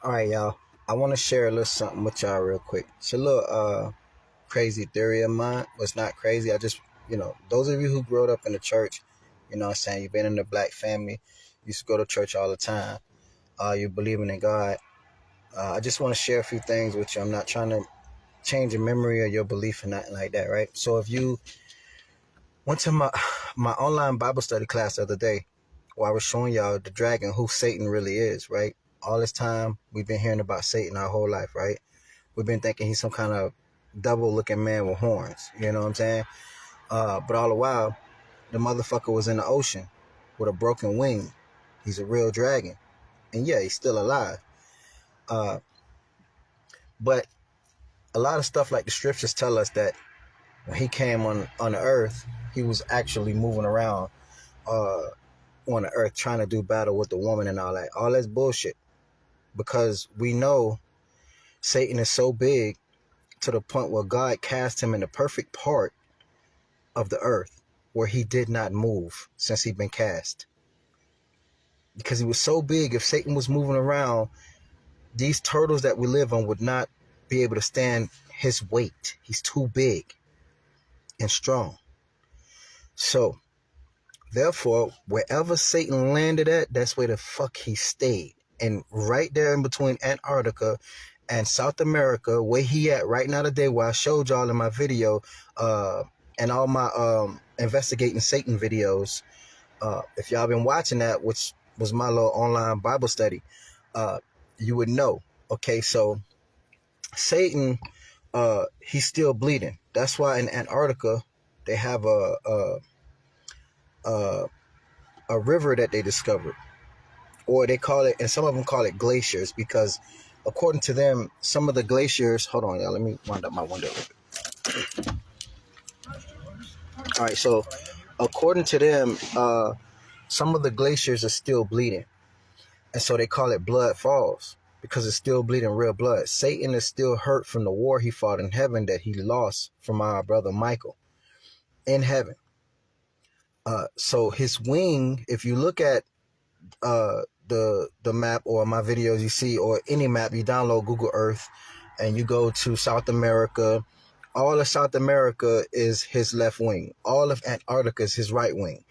All right, y'all. I want to share a little something with y'all real quick. It's a little crazy theory of mine. Well, it's not crazy. I just, those of you who grew up in the church, what I'm saying, you've been in the black family, you used to go to church all the time, you're believing in God. I just want to share a few things with you. I'm not trying to change your memory or your belief or nothing like that, right? So if you went to my online Bible study class the other day, where I was showing y'all the dragon, who Satan really is, right? All this time we've been hearing about Satan our whole life, right? We've been thinking he's some kind of double looking man with horns. You know what I'm saying? But all the while, the motherfucker was in the ocean with a broken wing. He's a real dragon. And yeah, he's still alive. Uh, but a lot of stuff like the scriptures tell us that when he came on the earth, he was actually moving around uh, on the earth trying to do battle with the woman and all that. All that's bullshit. Because we know Satan is so big to the point where God cast him in the perfect part of the earth where he did not move since he'd been cast. Because he was so big, if Satan was moving around, these turtles that we live on would not be able to stand his weight. He's too big and strong. So, therefore, wherever Satan landed at, that's where the fuck he stayed. And right there in between Antarctica and South America, where he at right now today, where I showed y'all in my video, and all my investigating Satan videos, if y'all been watching that, which was my little online Bible study, you would know. Okay, so Satan, he's still bleeding. That's why in Antarctica they have a river that they discovered, or they call it, and some of them call it glaciers, because according to them, some of the glaciers. Hold on, y'all. Let me wind up my window. All right, so according to them, some of the glaciers are still bleeding. And so they call it blood falls because it's still bleeding real blood. Satan is still hurt from the war he fought in heaven that he lost from our brother Michael in heaven. So his wing, if you look at the map or my videos you see, or any map, you download Google Earth and you go to South America, all of South America is his left wing. All of Antarctica is his right wing.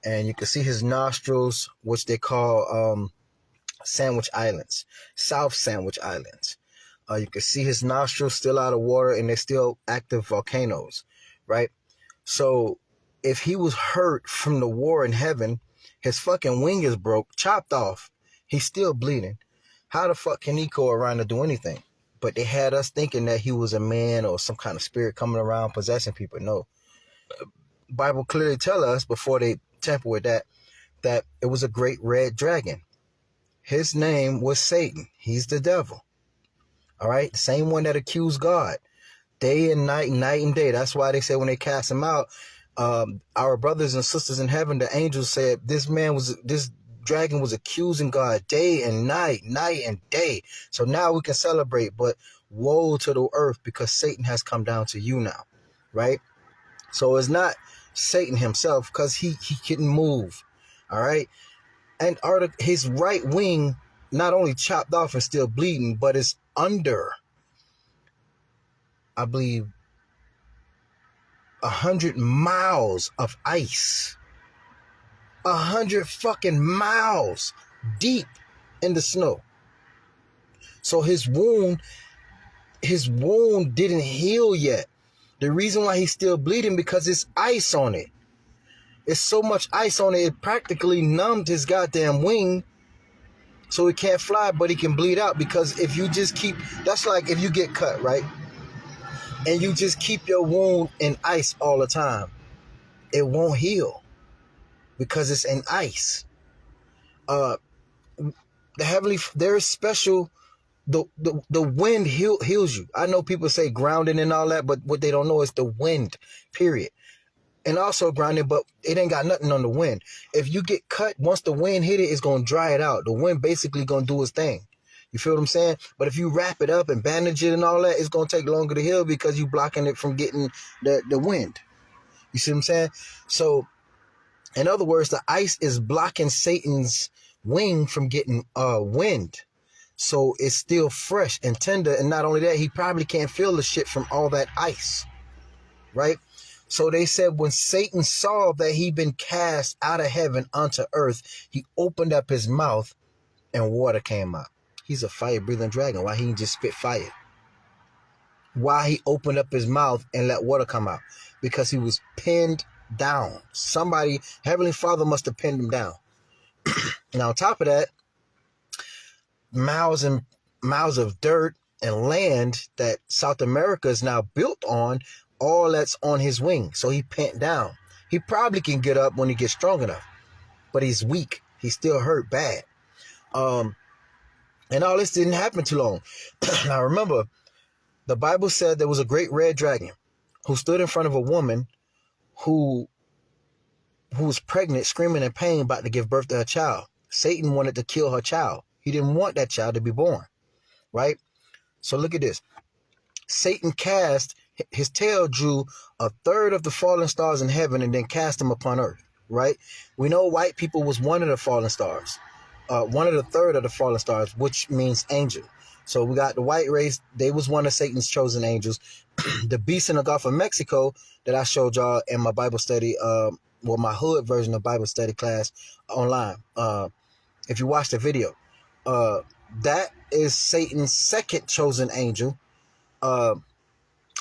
And you can see his nostrils, which they call Sandwich Islands, South Sandwich Islands. You can see his nostrils still out of water and they're still active volcanoes, right? So if he was hurt from the war in heaven, his fucking wing is broke, chopped off, he's still bleeding. How the fuck can he go around to do anything? But they had us thinking that he was a man or some kind of spirit coming around possessing people. No. Bible clearly tell us before they tamper with that it was a great red dragon. His name was Satan. He's the devil. All right. The same one that accused God day and night and day. That's why they say when they cast him out, our brothers and sisters in heaven, the angels said this dragon was accusing God day and night and day. So now we can celebrate, but woe to the earth because Satan has come down to you now. Right. So it's not Satan himself because he couldn't move. All right. Antarctica, his right wing not only chopped off and still bleeding, but it's under, I believe, 100 miles of ice. 100 fucking miles deep in the snow. So his wound didn't heal yet. The reason why he's still bleeding because it's ice on it. It's so much ice on it, it practically numbed his goddamn wing. So he can't fly, but he can bleed out. Because if you just that's like if you get cut, right? And you just keep your wound in ice all the time, it won't heal because it's in ice. There is special, the wind heals you. I know people say grounding and all that, but what they don't know is the wind, period. And also grounding, but it ain't got nothing on the wind. If you get cut, once the wind hit it, it's going to dry it out. The wind basically going to do its thing. You feel what I'm saying? But if you wrap it up and bandage it and all that, it's going to take longer to heal because you blocking it from getting the wind. You see what I'm saying? So, in other words, the ice is blocking Satan's wing from getting wind. So it's still fresh and tender. And not only that, he probably can't feel the shit from all that ice, right? So they said when Satan saw that he'd been cast out of heaven unto earth, he opened up his mouth and water came out. He's a fire-breathing dragon. Why he didn't just spit fire? Why he opened up his mouth and let water come out? Because he was pinned down. Somebody, Heavenly Father must have pinned him down. Now, on top of that, miles and miles of dirt and land that South America is now built on, all that's on his wing. So he pinned down. He probably can get up when he gets strong enough, but he's weak. He's still hurt bad. And all this didn't happen too long. Now, remember, the Bible said there was a great red dragon who stood in front of a woman who was pregnant, screaming in pain, about to give birth to her child. Satan wanted to kill her child. He didn't want that child to be born, right? So look at this. Satan cast, his tail drew a third of the fallen stars in heaven and then cast them upon earth, right? We know white people was one of the fallen stars, one of the third of the fallen stars, which means angel. So we got the white race. They was one of Satan's chosen angels. The beast in the Gulf of Mexico that I showed y'all in my Bible study, my hood version of Bible study class online. If you watch the video, that is Satan's second chosen angel. And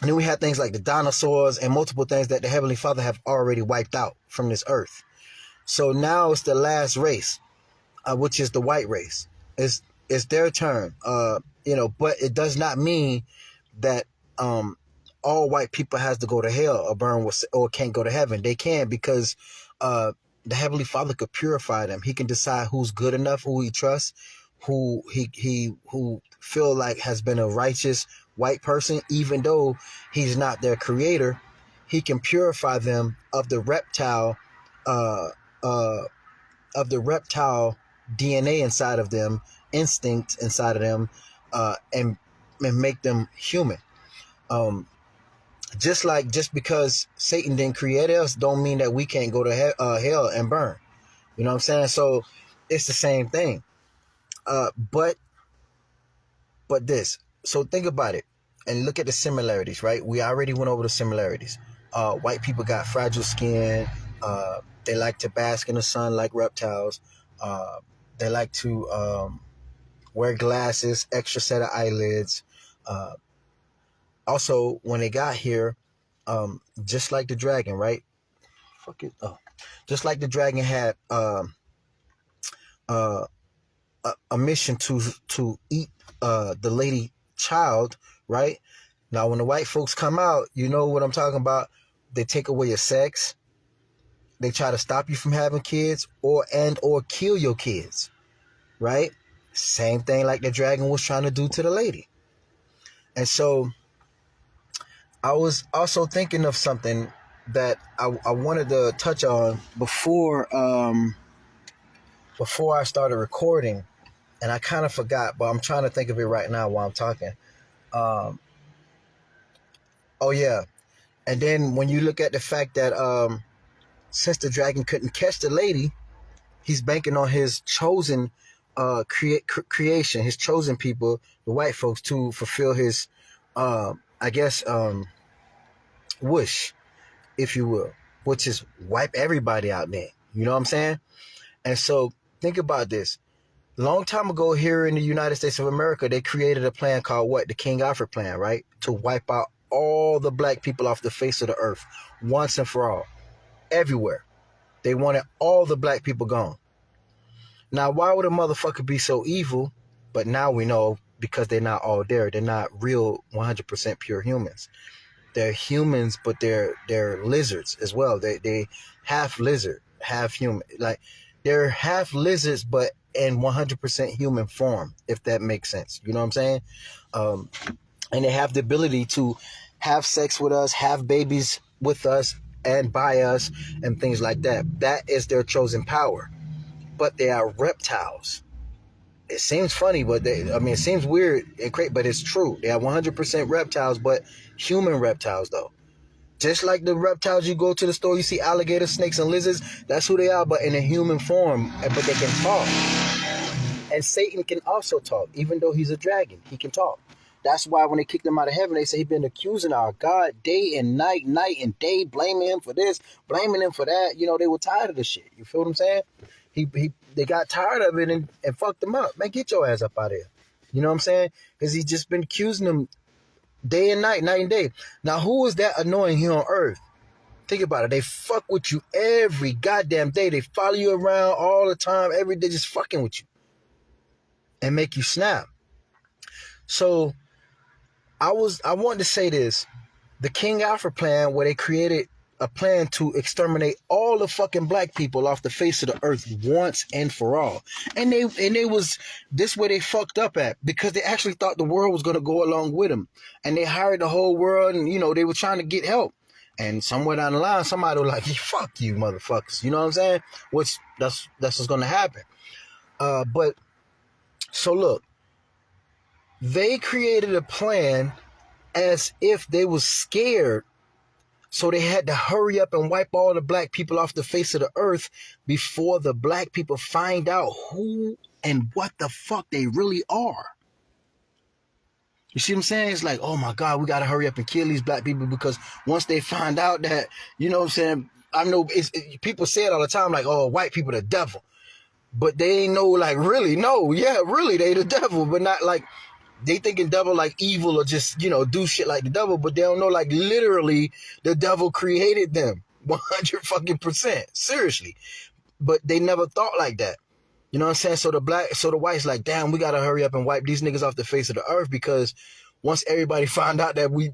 then we had things like the dinosaurs and multiple things that the Heavenly Father have already wiped out from this earth. So now it's the last race, which is the white race. It's their turn, but it does not mean that all white people has to go to hell or burn or can't go to heaven. They can, because the Heavenly Father could purify them. He can decide who's good enough, who he trusts, who who feel like has been a righteous white person, even though he's not their creator. He can purify them of the reptile DNA inside of them, instinct inside of them, and make them human. Just because Satan didn't create us don't mean that we can't go to hell and burn. You know what I'm saying? So it's the same thing. But this. So think about it and look at the similarities, right? We already went over the similarities. White people got fragile skin. They like to bask in the sun like reptiles. They like to wear glasses, extra set of eyelids. Also, when they got here, just like the dragon, right? Just like the dragon had a mission to eat the lady child, right? Now, when the white folks come out, you know what I'm talking about. They take away your sex. They try to stop you from having kids or kill your kids, right? Same thing like the dragon was trying to do to the lady. And so I was also thinking of something that I wanted to touch on before I started recording, and I kind of forgot, but I'm trying to think of it right now while I'm talking. Oh yeah. And then when you look at the fact that since the dragon couldn't catch the lady, he's banking on his chosen creation, his chosen people, the white folks, to fulfill his wish, if you will, which is wipe everybody out there. You know what I'm saying? And so think about this. Long time ago here in the United States of America, they created a plan called what? The King Alfred plan, right? To wipe out all the black people off the face of the earth once and for all, everywhere. They wanted all the black people gone. Now, why would a motherfucker be so evil? But now we know, because they're not all there. They're not real 100% pure humans. They're humans, but they're lizards as well. They half lizard, half human. Like, they're half lizards, but in 100% human form, if that makes sense. You know what I'm saying? And they have the ability to have sex with us, have babies with us and by us, and things like that. That is their chosen power. But they are reptiles. It seems funny, but it seems weird and crazy, but it's true. They are 100% reptiles, but human reptiles, though. Just like the reptiles you go to the store, you see alligators, snakes, and lizards. That's who they are, but in a human form. But they can talk. And Satan can also talk, even though he's a dragon. He can talk. That's why when they kicked him out of heaven, they say he's been accusing our God day and night, night and day, blaming him for this, blaming him for that. You know, they were tired of the shit. You feel what I'm saying? They got tired of it and fucked him up. Man, get your ass up out of here. You know what I'm saying? Because he's just been accusing them day and night, night and day. Now, who is that annoying here on earth? Think about it. They fuck with you every goddamn day. They follow you around all the time, every day, just fucking with you and make you snap. So I wanted to say this. The King Alfred plan, where they created a plan to exterminate all the fucking black people off the face of the earth once and for all. And they was this way they fucked up at, because they actually thought the world was going to go along with them. And they hired the whole world, and, you know, they were trying to get help. And somewhere down the line, somebody was like, fuck you, motherfuckers. You know what I'm saying? Which, that's what's going to happen. But, so look, they created a plan as if they was scared. So they had to hurry up and wipe all the black people off the face of the earth before the black people find out who and what the fuck they really are. You see what I'm saying? It's like, oh my God, we got to hurry up and kill these black people, because once they find out that, you know what I'm saying? I know people say it all the time, like, oh, white people the devil. But they ain't know, like, really, no, yeah, really, they the devil, but not like, they thinking devil like evil or just, you know, do shit like the devil, but they don't know, like, literally the devil created them 100%. Seriously. But they never thought like that. You know what I'm saying? So the whites like, damn, we got to hurry up and wipe these niggas off the face of the earth, because once everybody find out that we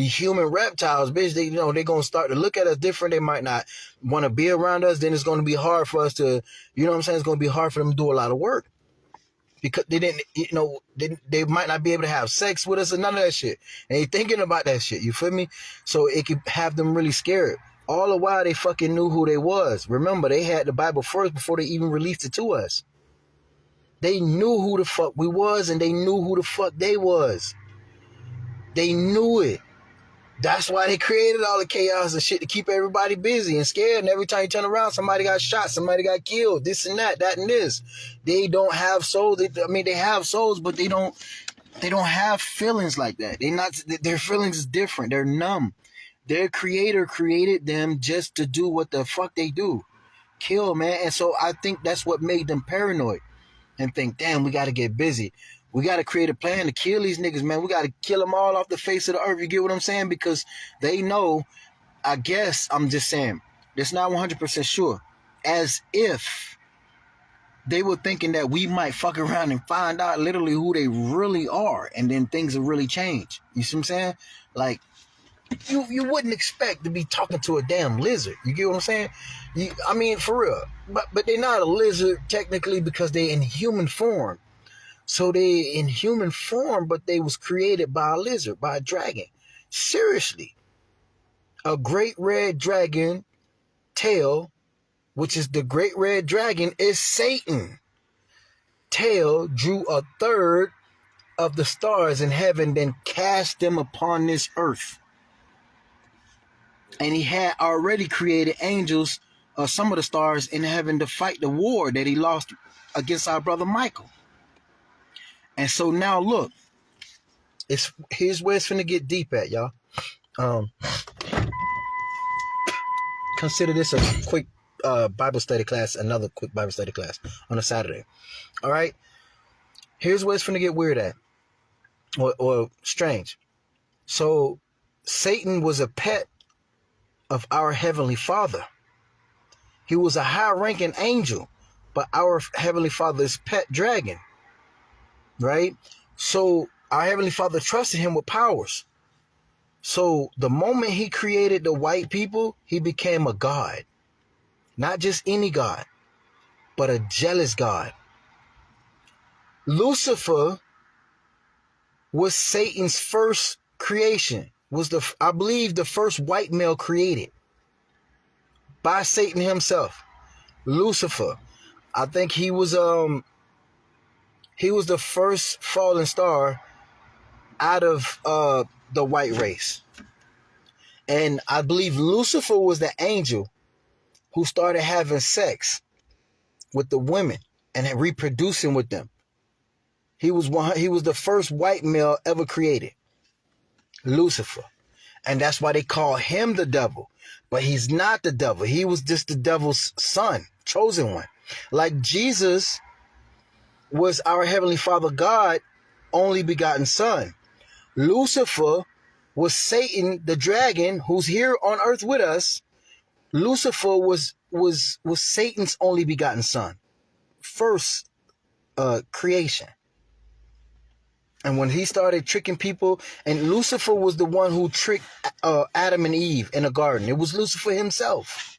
human reptiles, bitch, they, you know, they're going to start to look at us different. They might not want to be around us. Then it's going to be hard for us to, you know what I'm saying? It's going to be hard for them to do a lot of work. Because they didn't, you know, they might not be able to have sex with us or none of that shit. And they thinking about that shit, you feel me? So it could have them really scared. All the while they fucking knew who they was. Remember, they had the Bible first before they even released it to us. They knew who the fuck we was, and they knew who the fuck they was. They knew it. That's why they created all the chaos and shit, to keep everybody busy and scared. And every time you turn around, somebody got shot, somebody got killed, this and that and this. They don't have souls. They have souls, but they don't have feelings like that. Their feelings is different. They're numb. Their creator created them just to do what the fuck they do. Kill, man. And so I think that's what made them paranoid and think, damn, we got to get busy. We got to create a plan to kill these niggas, man. We got to kill them all off the face of the earth. You get what I'm saying? Because they know, I guess I'm just saying, it's not 100% sure, as if they were thinking that we might fuck around and find out literally who they really are, and then things will really change. You see what I'm saying? Like, you wouldn't expect to be talking to a damn lizard. You get what I'm saying? I mean, for real. But they're not a lizard technically, because they're in human form. So they in human form, but they was created by a lizard, by a dragon. Seriously. A great red dragon tail, which is the great red dragon, is Satan. Tail drew a third of the stars in heaven, then cast them upon this earth. And he had already created angels, some of the stars in heaven, to fight the war that he lost against our brother Michael. And so now look, here's where it's finna get deep at, y'all. Consider this a quick Bible study class, another quick Bible study class on a Saturday. All right? Here's where it's finna get weird at, or strange. So Satan was a pet of our Heavenly Father. He was a high-ranking angel, but our Heavenly Father's pet dragon. Right? So our Heavenly Father trusted him with powers. So the moment he created the white people, he became a god. Not just any god, but a jealous god. Lucifer was Satan's first creation. Was I believe the first white male created by Satan himself. Lucifer. I think he was the first fallen star out of the white race. And I believe Lucifer was the angel who started having sex with the women and reproducing with them. He was the first white male ever created, Lucifer. And that's why they call him the devil. But he's not the devil. He was just the devil's son, chosen one. Like Jesus was our Heavenly Father God, only begotten son. Lucifer was Satan, the dragon, who's here on earth with us. Lucifer was Satan's only begotten son. First creation. And when he started tricking people, and Lucifer was the one who tricked Adam and Eve in the garden. It was Lucifer himself.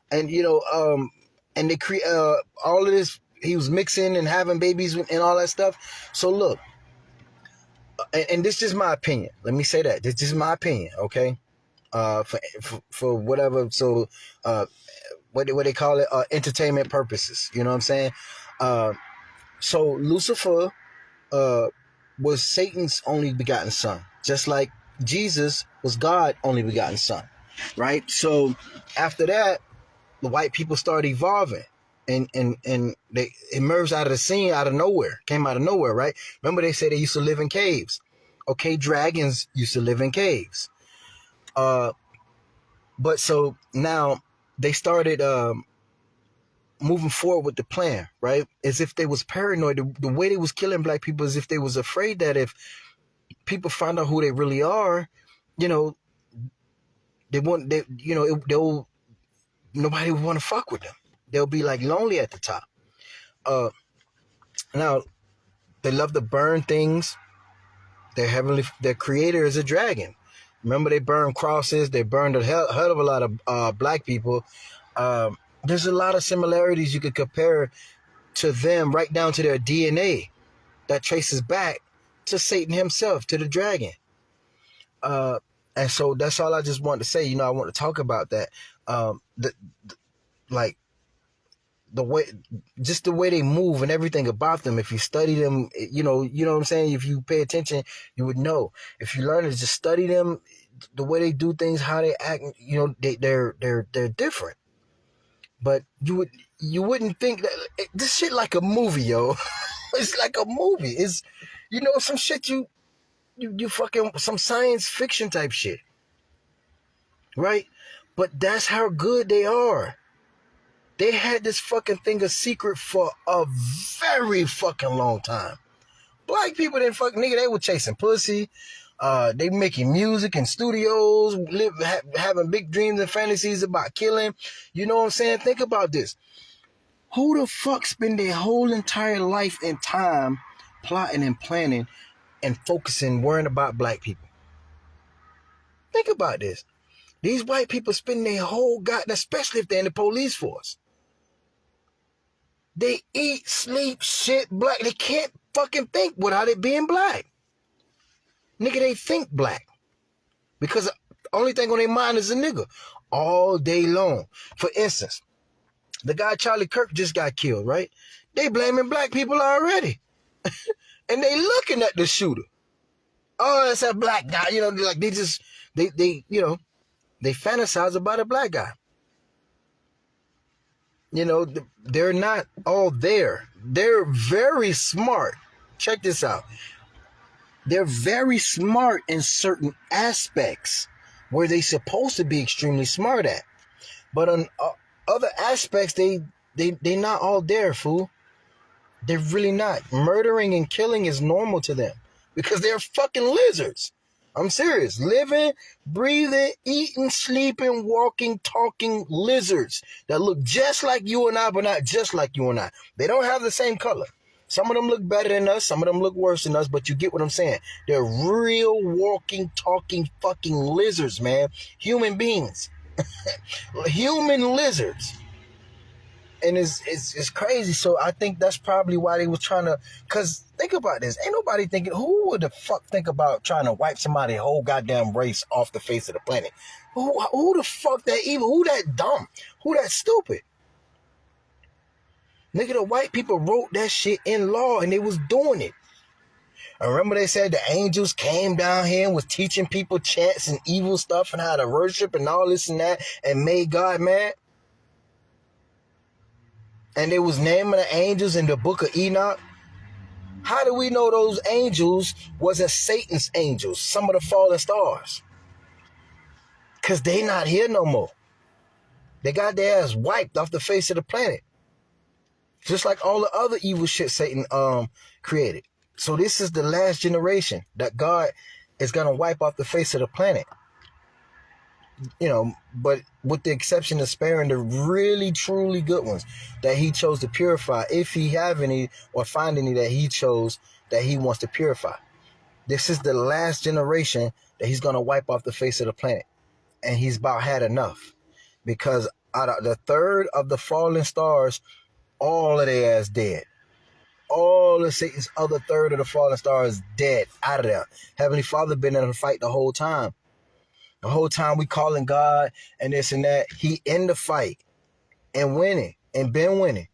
And, and they create all of this. He was mixing and having babies and all that stuff. So look, and this is my opinion. Let me say that. This is my opinion, okay? For whatever. So, what they call it? Entertainment purposes. You know what I'm saying? So Lucifer was Satan's only begotten son, just like Jesus was God's only begotten son, right? So after that, the white people started evolving, and they emerged out of the scene, came out of nowhere, right? Remember they said they used to live in caves. Okay, dragons used to live in caves. But so now they started moving forward with the plan, right? As if they was paranoid. The way they was killing black people is if they was afraid that if people find out who they really are, they won't. Nobody would want to fuck with them. They'll be like lonely at the top. Now they love to burn things. Their creator is a dragon. Remember, they burned crosses. They burned a hell of a lot of black people. There's a lot of similarities you could compare to them, right down to their DNA that traces back to Satan himself, to the dragon. And so that's all I just wanted to say. I want to talk about that. The way they move and everything about them. If you study them, you know what I'm saying? If you pay attention, you would know. If you learn to just study them, the way they do things, how they act, they're different. But you wouldn't think that this shit like a movie, yo. It's like a movie. It's some shit you fucking some science fiction type shit, right? But that's how good they are. They had this fucking thing a secret for a very fucking long time. Black people didn't fucking nigga. They were chasing pussy. They making music in studios, having big dreams and fantasies about killing. You know what I'm saying? Think about this. Who the fuck spend their whole entire life and time plotting and planning and focusing, worrying about black people? Think about this. These white people spend their whole especially if they're in the police force. They eat, sleep, shit, black. They can't fucking think without it being black. Nigga, they think black. Because the only thing on their mind is a nigga. All day long. For instance, the guy Charlie Kirk just got killed, right? They blaming black people already. And they looking at the shooter. Oh, it's a black guy. They fantasize about a black guy. They're not all there. They're very smart. Check this out. They're very smart in certain aspects where they're supposed to be extremely smart at. But on other aspects, they not all there, fool. They're really not. Murdering and killing is normal to them because they're fucking lizards. I'm serious. Living, breathing, eating, sleeping, walking, talking lizards that look just like you and I, but not just like you and I. They don't have the same color. Some of them look better than us. Some of them look worse than us, but you get what I'm saying. They're real walking, talking, fucking lizards, man. Human beings. Human lizards. And it's crazy. So I think that's probably why they was trying to, because think about this. Ain't nobody thinking, who would the fuck think about trying to wipe somebody's whole goddamn race off the face of the planet? Who the fuck that evil? Who that dumb? Who that stupid? Nigga, the white people wrote that shit in law and they was doing it. I remember they said the angels came down here and was teaching people chants and evil stuff and how to worship and all this and that and made God mad. And they was naming the angels in the book of Enoch. How do we know those angels wasn't Satan's angels, some of the fallen stars? Because they not here no more. They got their ass wiped off the face of the planet. Just like all the other evil shit Satan created. So this is the last generation that God is going to wipe off the face of the planet. You know, but with the exception of sparing the really, truly good ones that he chose to purify, if he have any or find any that he chose that he wants to purify. This is the last generation that he's going to wipe off the face of the planet. And he's about had enough. Because out of the third of the fallen stars, all of their ass dead. All of Satan's other third of the fallen stars dead, out of there. Heavenly Father been in the fight the whole time. The whole time we calling God and this and that. He in the fight and winning and been winning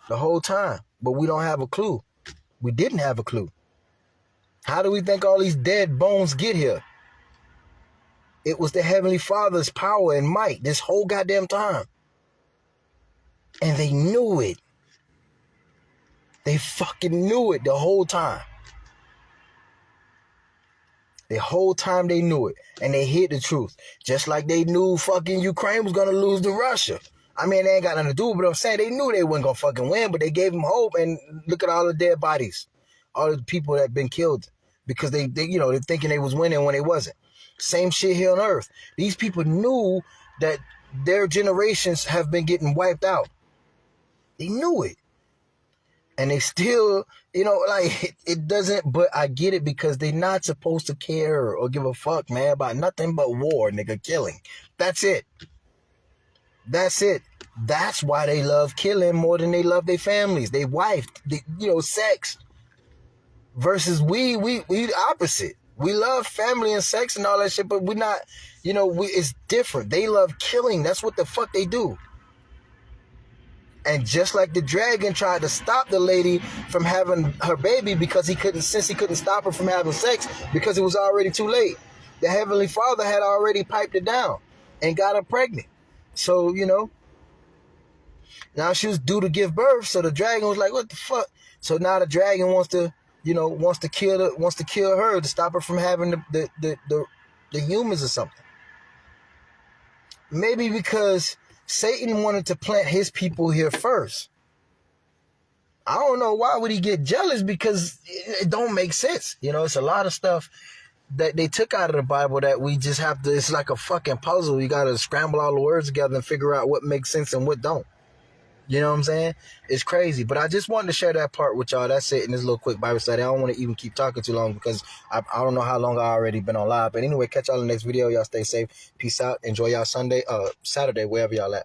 the whole time. But we don't have a clue. We didn't have a clue. How do we think all these dead bones get here? It was the Heavenly Father's power and might this whole goddamn time. And they knew it. They fucking knew it the whole time. The whole time they knew it. And they hid the truth. Just like they knew fucking Ukraine was going to lose to Russia. I mean, they ain't got nothing to do with it, but I'm saying they knew they wasn't going to fucking win, but they gave them hope. And look at all the dead bodies. All the people that been killed. Because they you know, they're thinking they was winning when they wasn't. Same shit here on Earth. These people knew that their generations have been getting wiped out. They knew it. And they still, you know, like, it doesn't, but I get it because they're not supposed to care or give a fuck, man, about nothing but war, nigga, killing. That's it. That's it. That's why they love killing more than they love their families, their wife, you know, sex. Versus we the opposite. We love family and sex and all that shit, but we're not, you know, it's different. They love killing. That's what the fuck they do. And just like the dragon tried to stop the lady from having her baby because he couldn't stop her from having sex because it was already too late. The Heavenly Father had already piped it down and got her pregnant. So, you know, now she was due to give birth. So the dragon was like, what the fuck? So now the dragon wants to kill her to stop her from having the humans or something. Maybe because Satan wanted to plant his people here first. I don't know why would he get jealous, because it don't make sense. You know, it's a lot of stuff that they took out of the Bible that we just have to, it's like a fucking puzzle. You got to scramble all the words together and figure out what makes sense and what don't. You know what I'm saying? It's crazy. But I just wanted to share that part with y'all. That's it in this little quick Bible study. I don't want to even keep talking too long because I don't know how long I already been on live. But anyway, catch y'all in the next video. Y'all stay safe. Peace out. Enjoy y'all Saturday, wherever y'all at.